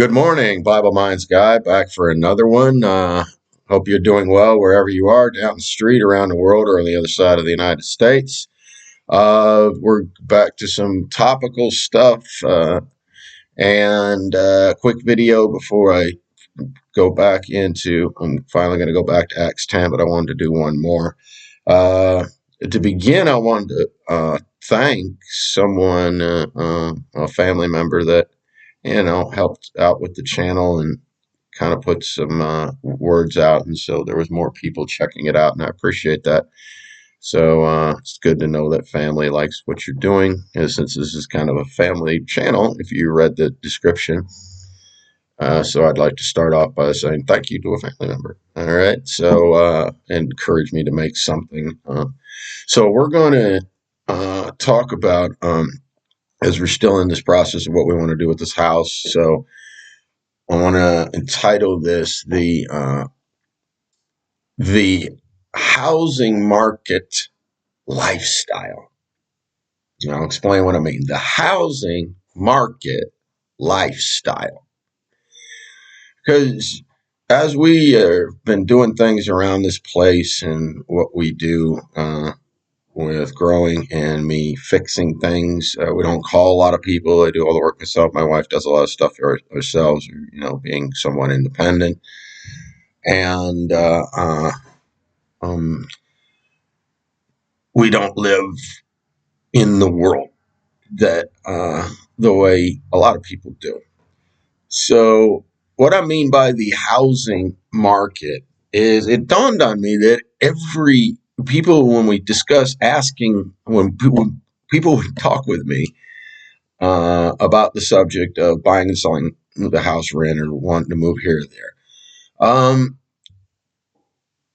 Good morning, Bible Minds Guy, back for another one. Hope you're doing well wherever you are, down the street, around the world, or on the other side of the United States. We're back to some topical stuff and a quick video before I go back into. I'm finally going to go back to Acts 10, but I wanted to do one more. To begin, I wanted to thank someone, a family member that helped out with the channel and kind of put some words out. And so there was more people checking it out, and I appreciate that. So it's good to know that family likes what you're doing. And since this is kind of a family channel, if you read the description. So I'd like to start off by saying thank you to a family member. All right. So encourage me to make something. So we're going to talk about, as we're still in this process of what we want to do with this house. So I want to entitle this the housing market lifestyle. And I'll explain what I mean. The housing market lifestyle. Because as we have been doing things around this place and what we do with growing and me fixing things, we don't call a lot of people. I do all the work myself. My wife does a lot of stuff ourselves, being somewhat independent. And we don't live in the world that the way a lot of people do. So what I mean by the housing market is it dawned on me that every people, when we discuss asking, when people would talk with me about the subject of buying and selling the house we're in or wanting to move here or there,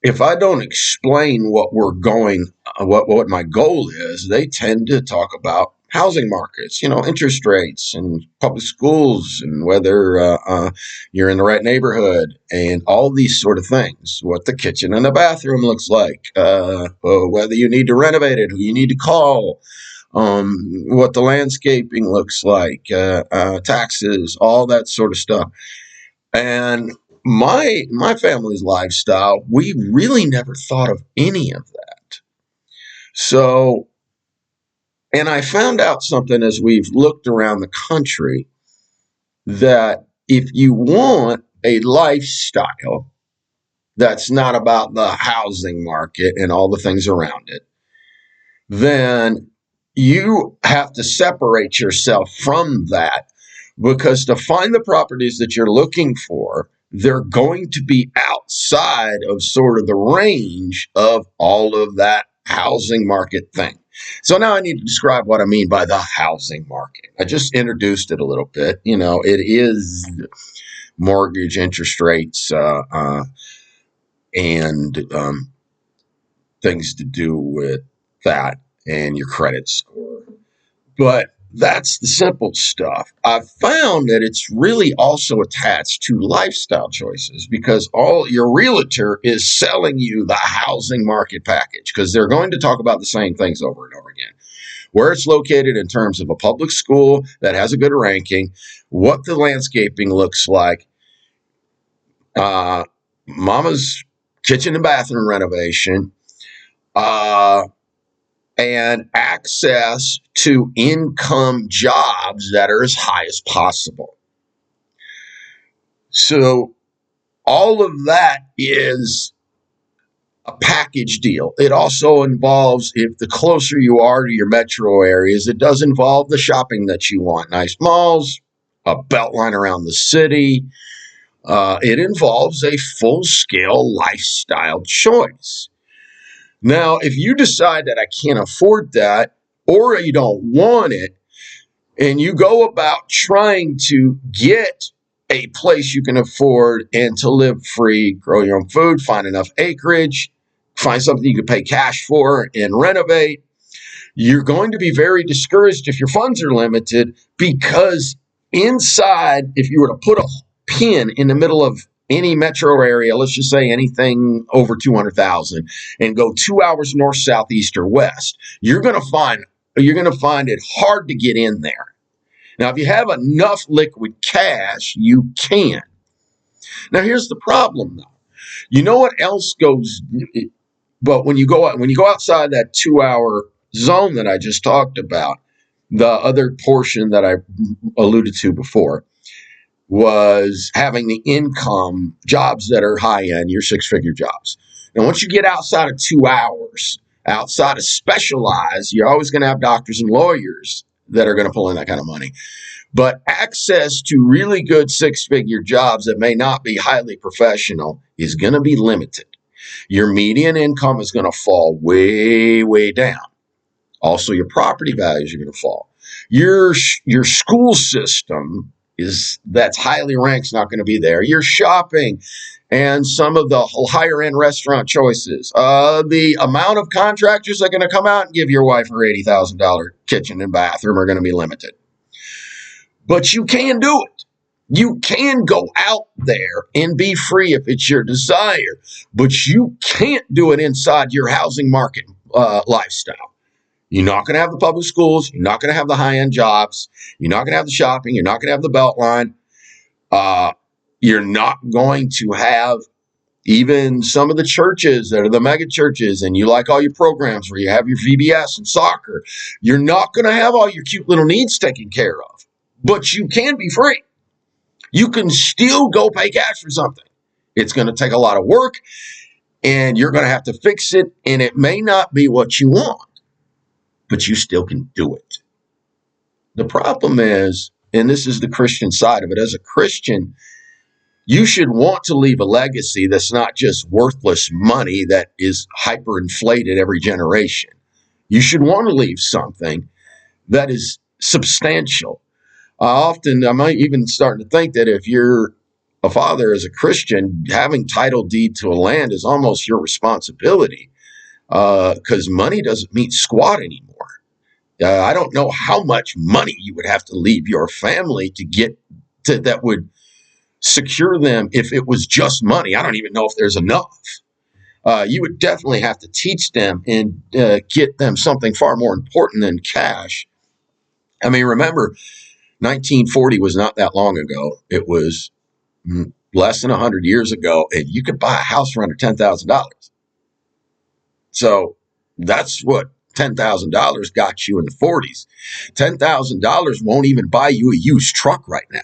if I don't explain what we're going, what my goal is, they tend to talk about housing markets, interest rates and public schools and whether you're in the right neighborhood and all these sort of things, what the kitchen and the bathroom looks like, whether you need to renovate it, who you need to call, what the landscaping looks like, taxes, all that sort of stuff. And my family's lifestyle, we really never thought of any of that. So, and I found out something as we've looked around the country, that if you want a lifestyle that's not about the housing market and all the things around it, then you have to separate yourself from that, because to find the properties that you're looking for, they're going to be outside of sort of the range of all of that housing market thing. So now I need to describe what I mean by the housing market. I just introduced it a little bit. It is mortgage interest rates and things to do with that and your credit score. But that's the simple stuff. I've found that it's really also attached to lifestyle choices, because all your realtor is selling you the housing market package, because they're going to talk about the same things over and over again. Where it's located in terms of a public school that has a good ranking, what the landscaping looks like, mama's kitchen and bathroom renovation, and access to income jobs that are as high as possible. So all of that is a package deal. It also involves, if the closer you are to your metro areas, it does involve the shopping that you want. Nice malls, a belt line around the city. It involves a full-scale lifestyle choice. Now, if you decide that I can't afford that, or you don't want it, and you go about trying to get a place you can afford and to live free, grow your own food, find enough acreage, find something you can pay cash for and renovate, you're going to be very discouraged if your funds are limited, because inside, if you were to put a pin in the middle of any metro area, let's just say anything over 200,000, and go 2 hours north, south, east, or west, you're going to find it hard to get in there. Now, if you have enough liquid cash, you can. Now, here's the problem, though. You know what else goes? But when you go outside that 2 hour zone that I just talked about, the other portion that I alluded to before was having the income jobs that are high end, your 6-figure jobs. And once you get outside of 2 hours, outside of specialized, you're always going to have doctors and lawyers that are going to pull in that kind of money. But access to really good 6-figure jobs that may not be highly professional is going to be limited. Your median income is going to fall way, way down. Also, your property values are going to fall. Your school system that's highly ranked is not going to be there. Your shopping and some of the higher end restaurant choices. The amount of contractors that are going to come out and give your wife her $80,000 kitchen and bathroom are going to be limited. But you can do it. You can go out there and be free if it's your desire, but you can't do it inside your housing market lifestyle. You're not going to have the public schools. You're not going to have the high-end jobs. You're not going to have the shopping. You're not going to have the Beltline. You're not going to have even some of the churches that are the mega churches, and you like all your programs where you have your VBS and soccer. You're not going to have all your cute little needs taken care of, but you can be free. You can still go pay cash for something. It's going to take a lot of work, and you're going to have to fix it, and it may not be what you want, but you still can do it. The problem is, and this is the Christian side of it, as a Christian, you should want to leave a legacy that's not just worthless money that is hyperinflated every generation. You should want to leave something that is substantial. I might even start to think that if you're a father as a Christian, having title deed to a land is almost your responsibility, because money doesn't mean squat anymore. I don't know how much money you would have to leave your family to get to that would secure them if it was just money. I don't even know if there's enough. You would definitely have to teach them and get them something far more important than cash. I mean, remember, 1940 was not that long ago. It was less than 100 years ago, and you could buy a house for under $10,000. So that's what $10,000 got you in the 40s. $10,000 won't even buy you a used truck right now.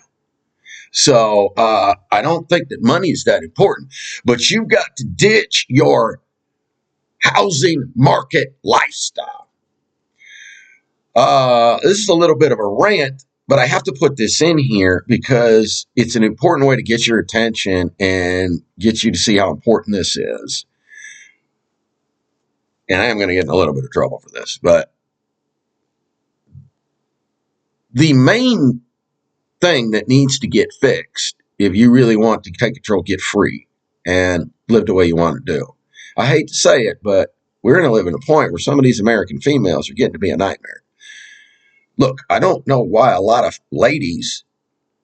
So I don't think that money is that important, but you've got to ditch your housing market lifestyle. This is a little bit of a rant, but I have to put this in here because it's an important way to get your attention and get you to see how important this is. And I am going to get in a little bit of trouble for this, but the main thing that needs to get fixed if you really want to take control, get free, and live the way you want to do. I hate to say it, but we're going to live in a point where some of these American females are getting to be a nightmare. Look, I don't know why a lot of ladies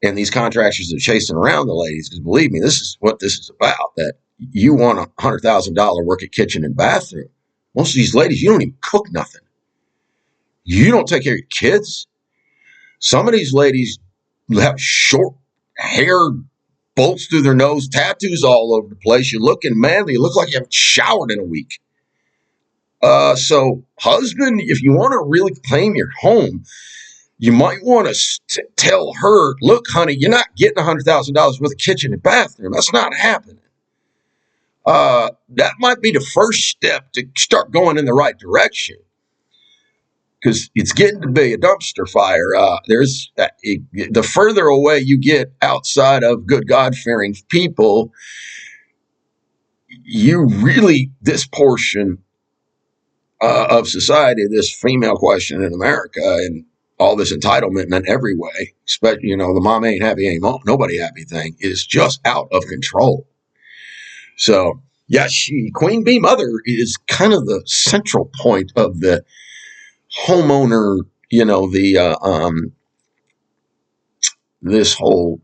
and these contractors are chasing around the ladies, because believe me, this is what this is about, that you want a $100,000 work at kitchen and bathroom. Most of these ladies, you don't even cook nothing. You don't take care of your kids. Some of these ladies have short hair, bolts through their nose, tattoos all over the place. You're looking manly. You look like you haven't showered in a week. So husband, if you want to really claim your home, you might want to tell her, look, honey, you're not getting $100,000 worth of kitchen and bathroom. That's not happening. That might be the first step to start going in the right direction, because it's getting to be a dumpster fire. The further away you get outside of good God-fearing people, this portion of society, this female question in America, and all this entitlement in every way, especially, the mom ain't happy, ain't nobody happy thing, is just out of control. So, yeah, Queen Bee Mother is kind of the central point of the homeowner, this whole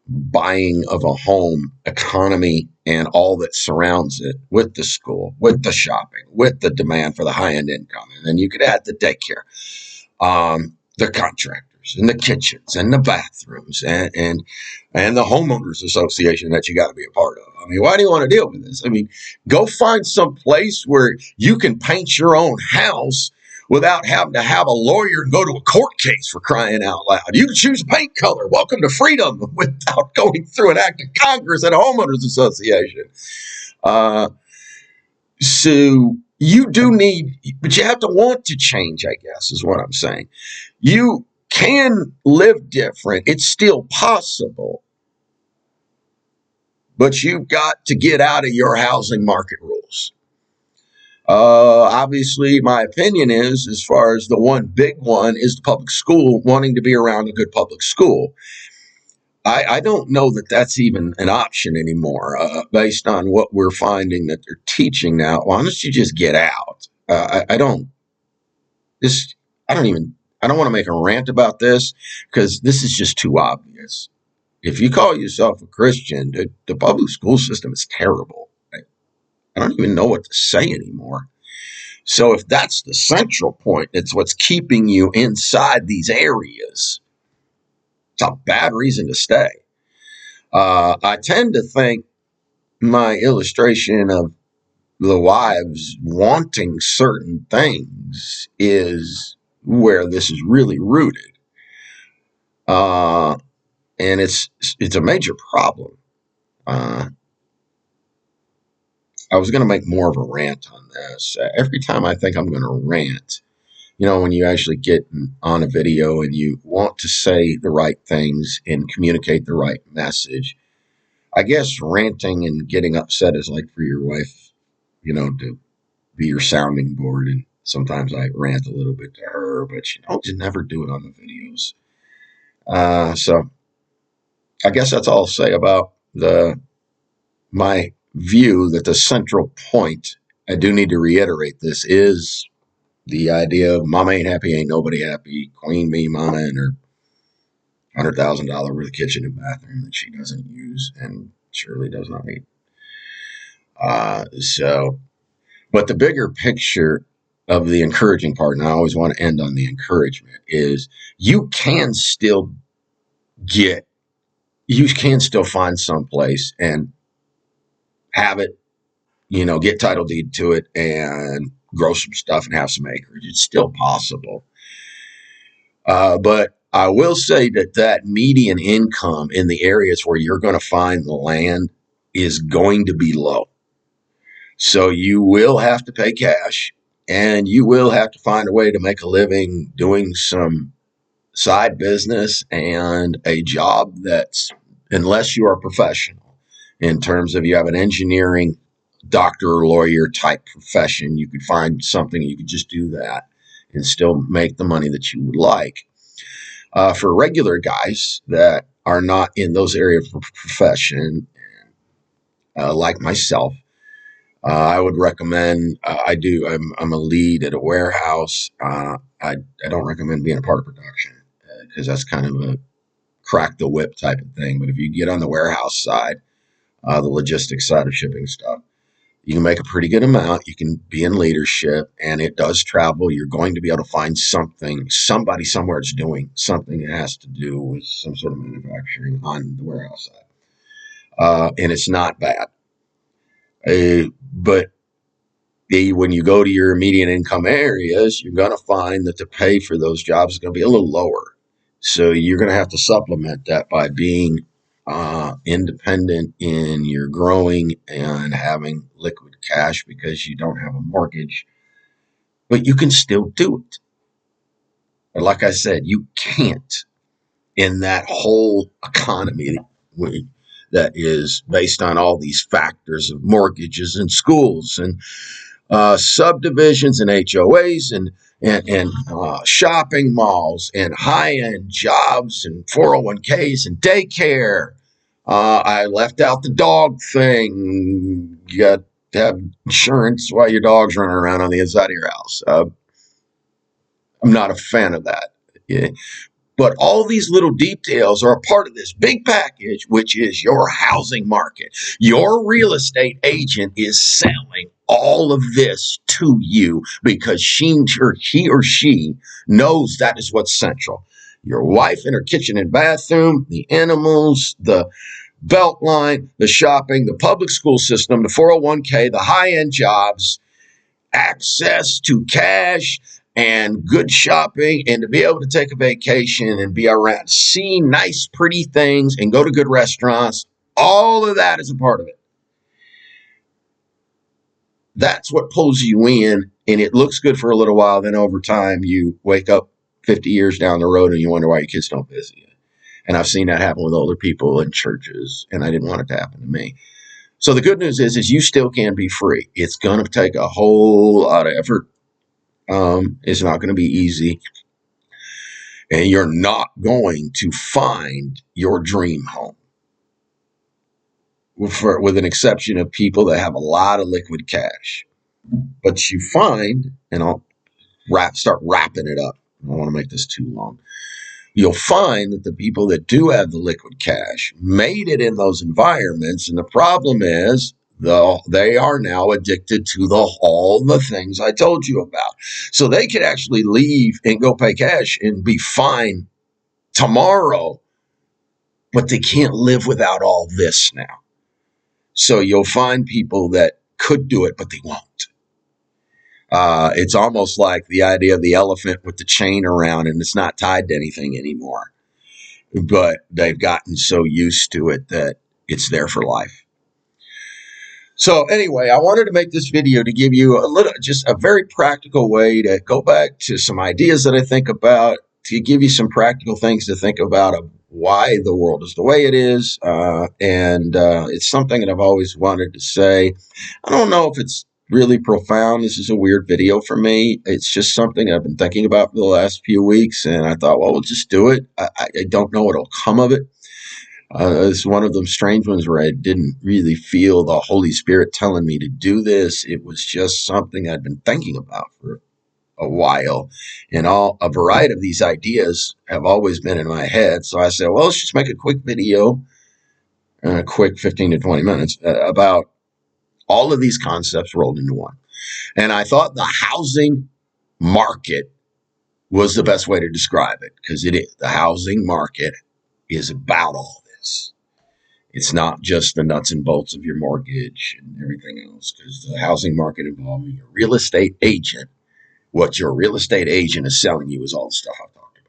buying of a home economy and all that surrounds it, with the school, with the shopping, with the demand for the high-end income. And then you could add the daycare. the contractors and the kitchens and the bathrooms and the homeowners association that you got to be a part of. I mean, why do you want to deal with this? I mean, go find some place where you can paint your own house without having to have a lawyer and go to a court case, for crying out loud. You can choose a paint color. Welcome to freedom without going through an act of Congress and a homeowners association. So you do need, but you have to want to change, I guess, is what I'm saying. You can live different. It's still possible, but you've got to get out of your housing market rules. Obviously, my opinion is, as far as the one big one, is the public school, wanting to be around a good public school. I don't know that that's even an option anymore, based on what we're finding that they're teaching now. Why don't you just get out? I don't want to make a rant about this because this is just too obvious. If you call yourself a Christian, the public school system is terrible. I don't even know what to say anymore. So if that's the central point, it's what's keeping you inside these areas. It's a bad reason to stay. I tend to think my illustration of the wives wanting certain things is where this is really rooted. And it's a major problem. I was going to make more of a rant on this. Every time I think I'm going to rant, when you actually get on a video and you want to say the right things and communicate the right message, I guess ranting and getting upset is like for your wife, to be your sounding board. And sometimes I rant a little bit to her, but just never do it on the videos. So I guess that's all I'll say about my view that the central point, I do need to reiterate this, is the idea of mama ain't happy, ain't nobody happy. Queen bee mama and her $100,000 worth of kitchen and bathroom that she doesn't use and surely does not need. But the bigger picture of the encouraging part, and I always want to end on the encouragement, is you can still find someplace and have it, get title deed to it and grow some stuff and have some acreage. It's still possible. But I will say that median income in the areas where you're going to find the land is going to be low. So you will have to pay cash and you will have to find a way to make a living doing some side business and a job that's, unless you are professional in terms of you have an engineering doctor or lawyer type profession, you could find something, you could just do that and still make the money that you would like. For regular guys that are not in those areas of profession, like myself, I would recommend, I'm a lead at a warehouse. I don't recommend being a part of production because that's kind of a crack the whip type of thing. But if you get on the warehouse side, the logistics side of shipping stuff, you can make a pretty good amount. You can be in leadership and it does travel. You're going to be able to find somebody somewhere that's doing something that has to do with some sort of manufacturing on the warehouse side. And it's not bad. But when you go to your median income areas, you're going to find that the pay for those jobs is going to be a little lower. So you're going to have to supplement that by being independent in your growing and having liquid cash because you don't have a mortgage, but you can still do it. But like I said, you can't in that whole economy that is based on all these factors of mortgages and schools and subdivisions and HOAs and shopping malls and high-end jobs and 401ks and daycare. I left out the dog thing. You got to have insurance while your dog's running around on the inside of your house. I'm not a fan of that. Yeah. But all these little details are a part of this big package, which is your housing market. Your real estate agent is selling all of this to you because he or she knows that is what's central. Your wife and her kitchen and bathroom, the animals, the Beltline, the shopping, the public school system, the 401k, the high-end jobs, access to cash and good shopping, and to be able to take a vacation and be around, see nice, pretty things and go to good restaurants. All of that is a part of it. That's what pulls you in, and it looks good for a little while. Then over time, you wake up 50 years down the road and you wonder why your kids don't visit you. And I've seen that happen with older people in churches, and I didn't want it to happen to me. So the good news is you still can be free. It's going to take a whole lot of effort. It's not going to be easy. And you're not going to find your dream home, with an exception of people that have a lot of liquid cash. But you find, and I'll start wrapping it up. I don't want to make this too long. You'll find that the people that do have the liquid cash made it in those environments. And the problem is, they are now addicted to all the things I told you about. So they could actually leave and go pay cash and be fine tomorrow, but they can't live without all this now. So you'll find people that could do it, but they won't. It's almost like the idea of the elephant with the chain around and it's not tied to anything anymore. But they've gotten so used to it that it's there for life. So anyway, I wanted to make this video to give you just a very practical way to go back to some ideas that I think about, to give you some practical things to think about of why the world is the way it is. And it's something that I've always wanted to say. I don't know if it's really profound. This is a weird video for me. It's just something I've been thinking about for the last few weeks. And I thought, well, we'll just do it. I don't know what'll come of it. It's one of those strange ones where I didn't really feel the Holy Spirit telling me to do this. It was just something I'd been thinking about for a while, and a variety of these ideas have always been in my head. So I said, well, let's just make a quick video, a quick 15 to 20 minutes about all of these concepts rolled into one. And I thought the housing market was the best way to describe it, because it is. The housing market is about all this. It's not just the nuts and bolts of your mortgage and everything else, because the housing market involving a real estate agent, what your real estate agent is selling you is all the stuff I've talked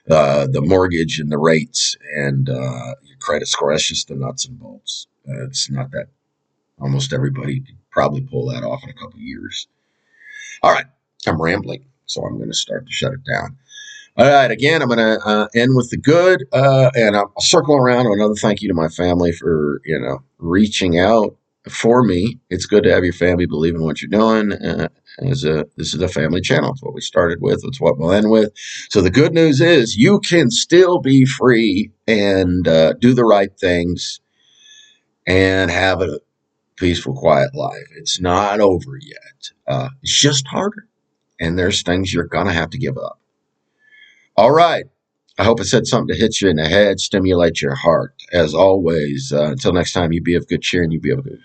about. The mortgage and the rates and your credit score, that's just the nuts and bolts. It's not that. Almost everybody could probably pull that off in a couple of years. All right, I'm rambling, so I'm going to start to shut it down. All right, again, I'm going to end with the good, and I'll circle around with another thank you to my family for, reaching out for me. It's good to have your family believe in what you're doing. This is a family channel. It's what we started with. It's what we'll end with. So the good news is you can still be free and do the right things and have a peaceful, quiet life. It's not over yet. It's just harder. And there's things you're going to have to give up. All right. I hope it said something to hit you in the head, stimulate your heart. As always, until next time, you be of good cheer and you be of good